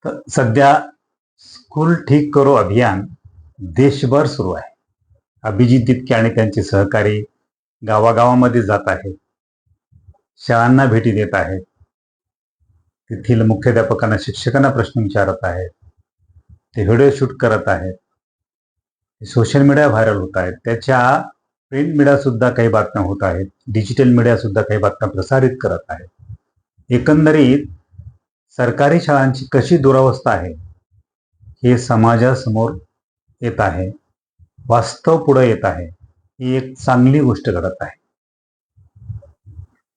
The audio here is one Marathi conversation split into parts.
तर सध्या स्कूल ठीक करो अभियान देशभर सुरू आहे. अभिजित तितके आणि त्यांचे सहकारी गावागावामध्ये जात आहेत, शाळांना भेटी देत आहेत, तेथील मुख्याध्यापकांना शिक्षकांना प्रश्न विचारत आहेत, ते व्हिडिओ शूट करत आहेत, सोशल मीडिया व्हायरल होत आहेत, त्याच्या प्रिंट मीडिया सुद्धा काही बातम्या होत आहेत, डिजिटल मीडिया सुद्धा काही बातम्या प्रसारित करत आहेत. एकंदरीत सरकारी शाळांची कशी दुरावस्था आहे हे समाजासमोर येत आहे, वास्तव पुढे येत आहे. ही एक चांगली गोष्ट घडत आहे,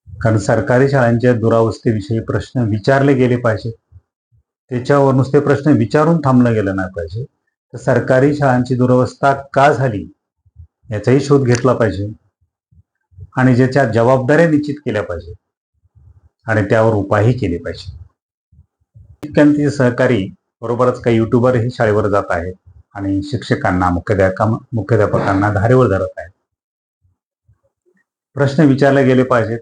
कारण सरकारी शाळांच्या दुरावस्थेविषयी प्रश्न विचारले गेले पाहिजे. त्याच्यावर नुसते प्रश्न विचारून थांबलं गेलं नाही पाहिजे, तर सरकारी शाळांची दुरावस्था का झाली याचाही शोध घेतला पाहिजे आणि ज्याच्या जबाबदाऱ्या निश्चित केल्या पाहिजे आणि त्यावर उपायही केले पाहिजे. शिक्षकांचे सहकारी बरोबरच काही युट्यूबरही शाळेवर जात आहेत आणि शिक्षकांना मुख्याध्यापकांना धारेवर धरत आहेत. प्रश्न विचारले गेले पाहिजेत,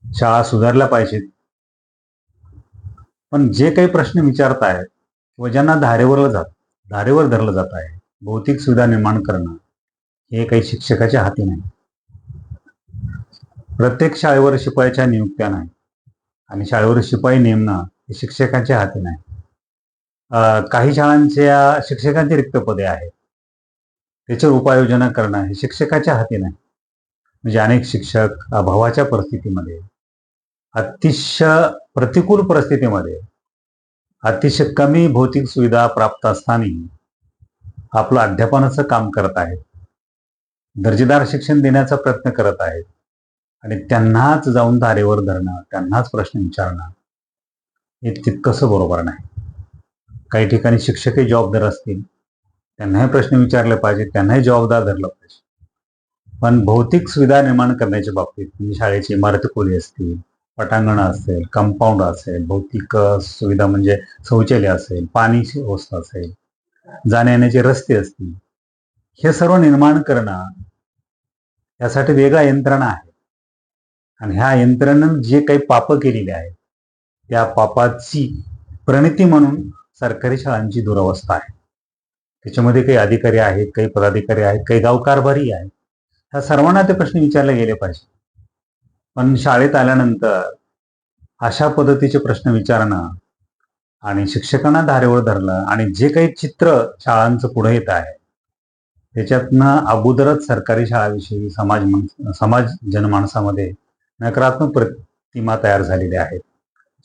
शाळा सुधारल्या पाहिजेत, पण जे काही प्रश्न विचारत आहेत व ज्यांना धारेवर धरलं जात आहे, भौतिक सुविधा निर्माण करणं हे काही शिक्षकाच्या हाती नाही. प्रत्येक शाळेवर शिपायाच्या नियुक्त्या नाही आणि शाळेवर शिपाई नेमणं हे शिक्षकांच्या हाती नाही. काही शाळांच्या शिक्षकांची रिक्त पदे आहेत, त्याच्यावर उपाययोजना करणं हे शिक्षकाच्या हाती नाही. म्हणजे अनेक शिक्षक अभावाच्या परिस्थितीमध्ये, अतिशय प्रतिकूल परिस्थितीमध्ये, अतिशय कमी भौतिक सुविधा प्राप्त असताना आपलं अध्यापनाचं काम करत आहेत, दर्जेदार शिक्षण देण्याचा प्रयत्न करत आहेत आणि त्यांनाच जाऊन धारेवर धरणं, त्यांनाच प्रश्न विचारणं हे तितकंसं बरोबर नाही. काही ठिकाणी शिक्षकही जबाबदार असतील, त्यांनाही प्रश्न विचारले पाहिजे, त्यांनाही जबाबदार धरलं पाहिजे. पण भौतिक सुविधा निर्माण करण्याच्या बाबतीत म्हणजे शाळेची इमारत खोली असतील, पटांगण असेल, कंपाऊंड असेल, भौतिक सुविधा म्हणजे शौचालय असेल, पाणीची व्यवस्था असेल, जाण्या येण्याचे रस्ते असतील, हे सर्व निर्माण करणं यासाठी वेगळ्या यंत्रणा आहे आणि ह्या यंत्रणेनं जे काही पापं केलेली आहेत त्या पापाची प्रणिती म्हणून सरकारी शाळांची दुरावस्था आहे. त्याच्यामध्ये काही अधिकारी आहेत, काही पदाधिकारी आहेत, काही गावकारभारी आहेत. ह्या सर्वांना ते प्रश्न विचारले गेले पाहिजे. पण शाळेत आल्यानंतर अशा पद्धतीचे प्रश्न विचारणं आणि शिक्षकांना धारेवर धरलं आणि जे काही चित्र शाळांचं पुढे येत आहे त्याच्यातनं अगोदरच सरकारी शाळाविषयी समाज जनमानसामध्ये नकारात्मक प्रतिमा तयार झालेली आहेत,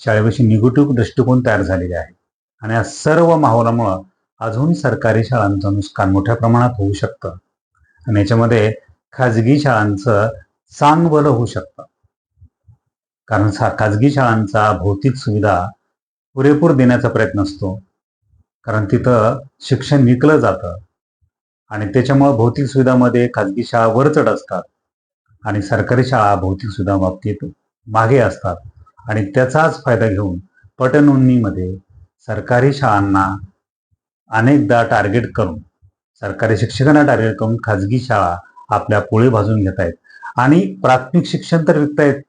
शाळेविषयी निगेटिव्ह दृष्टिकोन तयार झालेले आहे आणि या सर्व माहोलामुळं अजून सरकारी शाळांचं नुकसान मोठ्या प्रमाणात होऊ शकतं आणि याच्यामध्ये खाजगी शाळांचं चांगभलं होऊ शकतं. कारण खाजगी शाळांचा भौतिक सुविधा पुरेपूर देण्याचा प्रयत्न असतो, कारण तिथं शिक्षण विकलं जातं आणि त्याच्यामुळे भौतिक सुविधामध्ये खाजगी शाळा वरचढ असतात आणि सरकारी शाळा भौतिक सुविधा बाबतीत मागे असतात आणि त्याचाच फायदा घेऊन पटनोंदणीमध्ये सरकारी शाळांना अनेकदा टार्गेट करून, सरकारी शिक्षकांना टार्गेट करून खाजगी शाळा आपल्या पोळी भाजून घेत आहेत आणि प्राथमिक शिक्षण तर विकतायत,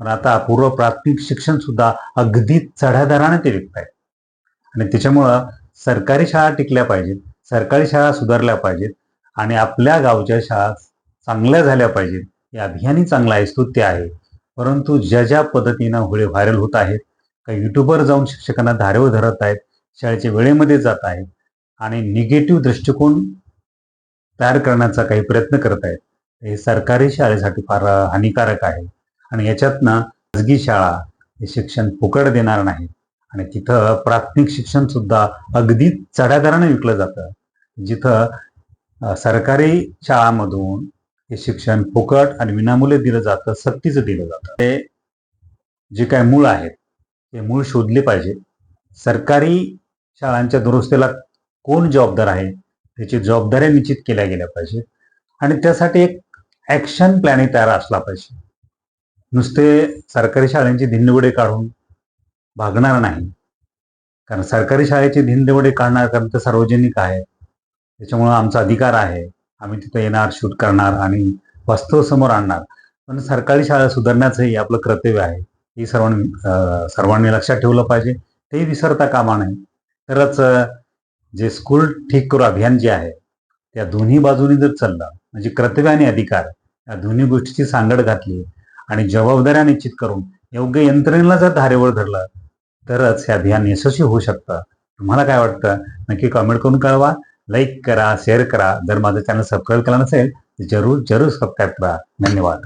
पण आता पूर्व प्राथमिक शिक्षण सुद्धा अगदी चढ्या दराने ते विकतायत आणि त्याच्यामुळं सरकारी शाळा टिकल्या पाहिजेत, सरकारी शाळा सुधारल्या पाहिजेत आणि आपल्या गावच्या शाळा चांगल्या झाल्या पाहिजेत. हे अभियानही चांगलं आहे, स्तुत्य आहे. परंतु ज्या पद्धतीनं व्हायरल होत आहेत, काही युट्यूबवर जाऊन शिक्षकांना धारेवर धरत आहेत, शाळेच्या वेळेमध्ये जात आहेत आणि निगेटिव्ह दृष्टिकोन तयार करण्याचा काही प्रयत्न करत आहेत, हे सरकारी शाळेसाठी फार हानिकारक आहे आणि याच्यातनं खाजगी शाळा हे शिक्षण फुकट देणार नाहीत आणि तिथं प्राथमिक शिक्षण सुद्धा अगदी चढ्या दराने विकलं जातं, जिथं सरकारी शाळांमधून हे शिक्षण फुकट आणि विनामूल्य दिलं जातं, सक्तीचं दिलं जातं. ते जे काय मूळ आहेत ते मूळ शोधले पाहिजे. सरकारी शाळांच्या दुरुस्तीला कोण जबाबदार आहे त्याची जबाबदाऱ्या निश्चित केल्या गेल्या पाहिजेत आणि त्यासाठी एक ॲक्शन प्लॅनही तयार असला पाहिजे. नुसते सरकारी शाळांची धिंडवडे काढून भागणार नाही, कारण सरकारी शाळेचे धिंडवडे काढणार कारण ते सार्वजनिक आहे, त्याच्यामुळं आमचा अधिकार आहे, आम्ही तिथं येणार, शूट करणार आणि वास्तव समोर आणणार. पण सरकारी शाळा सुधारण्याचंही आपलं कर्तव्य आहे. ही सर्वांनी लक्षात ठेवलं पाहिजे. ते विसरता कामा नये. तरच जे स्कूल ठीक करू अभियान जे आहे त्या दोन्ही बाजूनी जर चाललं, म्हणजे कर्तव्य आणि अधिकार या दोन्ही गोष्टीची सांगड घातली आणि जबाबदाऱ्या निश्चित करून योग्य यंत्रणेला जर धारेवर धरलं तरच हे अभियान यशस्वी होऊ शकतं. तुम्हाला काय वाटतं? नक्की कमेंट करून कळवा. लाईक करा, शेअर करा. जर माझं चॅनल सबस्क्राईब केला नसेल तर जरूर सबस्क्राईब करा. धन्यवाद.